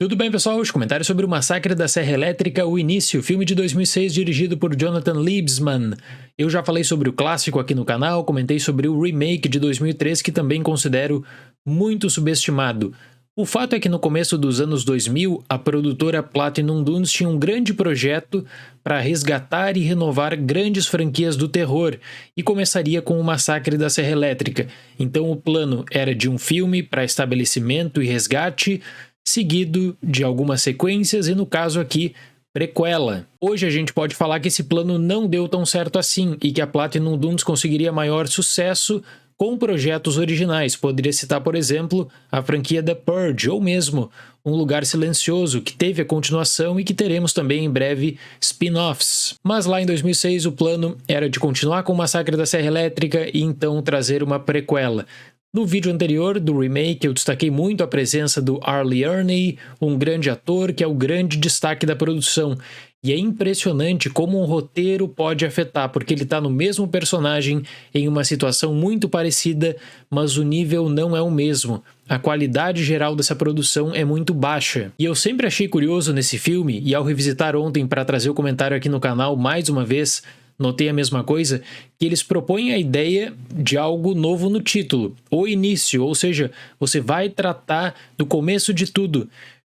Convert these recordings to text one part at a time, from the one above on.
Tudo bem, pessoal? Os comentários sobre o Massacre da Serra Elétrica, o início, filme de 2006 dirigido por Jonathan Liebesman. Eu já falei sobre o clássico aqui no canal, comentei sobre o remake de 2003, que também considero muito subestimado. O fato é que no começo dos anos 2000, a produtora Platinum Dunes tinha um grande projeto para resgatar e renovar grandes franquias do terror, e começaria com o Massacre da Serra Elétrica. Então o plano era de um filme para estabelecimento e resgate, seguido de algumas sequências e, no caso aqui, prequela. Hoje a gente pode falar que esse plano não deu tão certo assim e que a Platinum Dunes conseguiria maior sucesso com projetos originais. Poderia citar, por exemplo, a franquia The Purge ou mesmo Um Lugar Silencioso, que teve a continuação e que teremos também em breve spin-offs. Mas lá em 2006 o plano era de continuar com o Massacre da Serra Elétrica e então trazer uma prequela. No vídeo anterior do remake, eu destaquei muito a presença do R. Lee Ermey, um grande ator que é o grande destaque da produção. E é impressionante como um roteiro pode afetar, porque ele está no mesmo personagem, em uma situação muito parecida, mas o nível não é o mesmo. A qualidade geral dessa produção é muito baixa. E eu sempre achei curioso nesse filme, e ao revisitar ontem para trazer o comentário aqui no canal mais uma vez, notei a mesma coisa, que eles propõem a ideia de algo novo no título, o início, ou seja, você vai tratar do começo de tudo.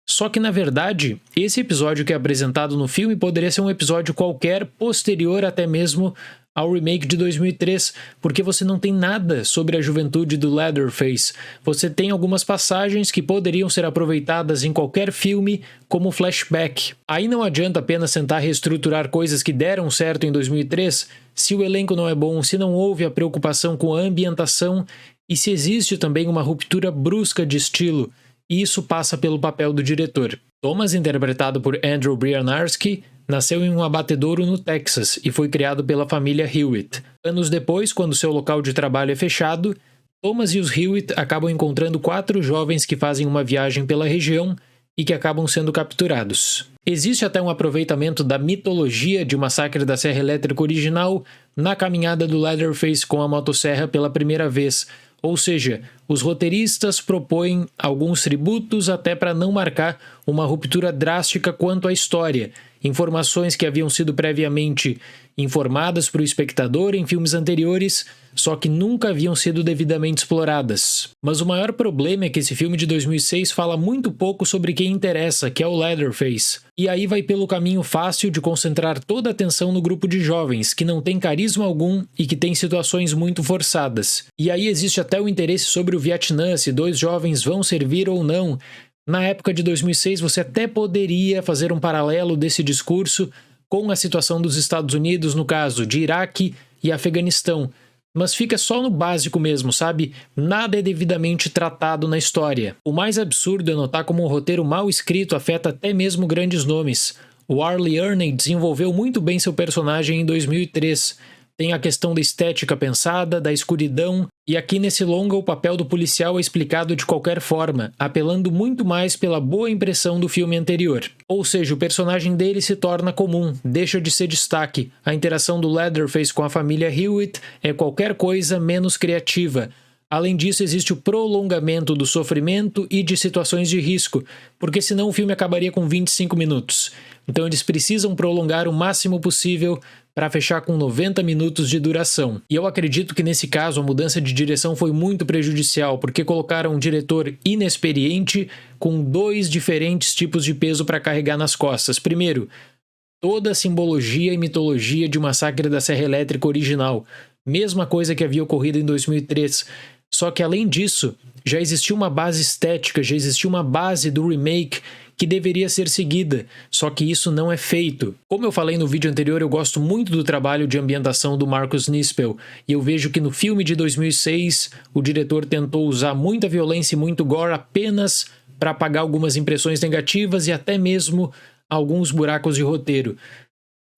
Só que, na verdade, esse episódio que é apresentado no filme poderia ser um episódio qualquer posterior até mesmo ao remake de 2003, porque você não tem nada sobre a juventude do Leatherface. Você tem algumas passagens que poderiam ser aproveitadas em qualquer filme como flashback. Aí não adianta apenas tentar reestruturar coisas que deram certo em 2003, se o elenco não é bom, se não houve a preocupação com a ambientação e se existe também uma ruptura brusca de estilo. E isso passa pelo papel do diretor. Thomas, interpretado por Andrew Bryniarski, nasceu em um abatedouro no Texas e foi criado pela família Hewitt. Anos depois, quando seu local de trabalho é fechado, Thomas e os Hewitt acabam encontrando 4 jovens que fazem uma viagem pela região e que acabam sendo capturados. Existe até um aproveitamento da mitologia de Massacre da Serra Elétrica original na caminhada do Leatherface com a motosserra pela primeira vez. Ou seja, os roteiristas propõem alguns tributos até para não marcar uma ruptura drástica quanto à história, informações que haviam sido previamente informadas para o espectador em filmes anteriores, só que nunca haviam sido devidamente exploradas. Mas o maior problema é que esse filme de 2006 fala muito pouco sobre quem interessa, que é o Leatherface. E aí vai pelo caminho fácil de concentrar toda a atenção no grupo de jovens, que não tem carisma algum e que tem situações muito forçadas. E aí existe até o interesse sobre o Vietnã, se 2 jovens vão servir ou não. Na época de 2006, você até poderia fazer um paralelo desse discurso com a situação dos Estados Unidos, no caso de Iraque e Afeganistão. Mas fica só no básico mesmo, sabe? Nada é devidamente tratado na história. O mais absurdo é notar como um roteiro mal escrito afeta até mesmo grandes nomes. O R. Lee Ermey desenvolveu muito bem seu personagem em 2003. Tem a questão da estética pensada, da escuridão, e aqui nesse longa o papel do policial é explicado de qualquer forma, apelando muito mais pela boa impressão do filme anterior. Ou seja, o personagem dele se torna comum, deixa de ser destaque. A interação do Leatherface com a família Hewitt é qualquer coisa menos criativa. Além disso, existe o prolongamento do sofrimento e de situações de risco, porque senão o filme acabaria com 25 minutos. Então eles precisam prolongar o máximo possível para fechar com 90 minutos de duração. E eu acredito que nesse caso a mudança de direção foi muito prejudicial, porque colocaram um diretor inexperiente com 2 diferentes tipos de peso para carregar nas costas. Primeiro, toda a simbologia e mitologia de Massacre da Serra Elétrica original. Mesma coisa que havia ocorrido em 2003. Só que além disso, já existia uma base estética, já existia uma base do remake que deveria ser seguida, só que isso não é feito. Como eu falei no vídeo anterior, eu gosto muito do trabalho de ambientação do Marcus Nispel, e eu vejo que no filme de 2006 o diretor tentou usar muita violência e muito gore apenas para apagar algumas impressões negativas e até mesmo alguns buracos de roteiro.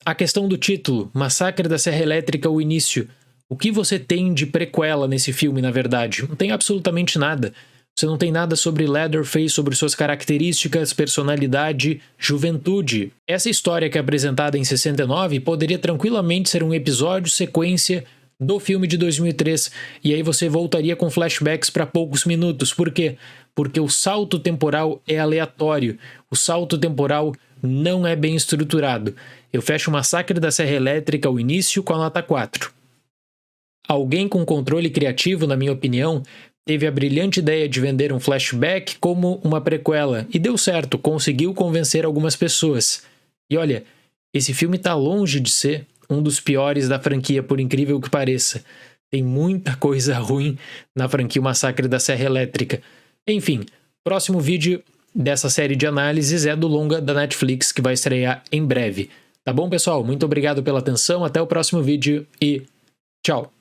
A questão do título, Massacre da Serra Elétrica, o início. O que você tem de prequela nesse filme, na verdade? Não tem absolutamente nada. Você não tem nada sobre Leatherface, sobre suas características, personalidade, juventude. Essa história que é apresentada em 69 poderia tranquilamente ser um episódio sequência do filme de 2003, e aí você voltaria com flashbacks para poucos minutos. Por quê? porque o salto temporal é aleatório, o salto temporal não é bem estruturado. Eu fecho o Massacre da Serra Elétrica, o início, com a nota 4. Alguém com controle criativo, na minha opinião, teve a brilhante ideia de vender um flashback como uma prequela, e deu certo, conseguiu convencer algumas pessoas. E olha, esse filme tá longe de ser um dos piores da franquia, por incrível que pareça. Tem muita coisa ruim na franquia O Massacre da Serra Elétrica. Enfim, próximo vídeo dessa série de análises é do longa da Netflix, que vai estrear em breve. Tá bom, pessoal? Muito obrigado pela atenção, até o próximo vídeo e tchau!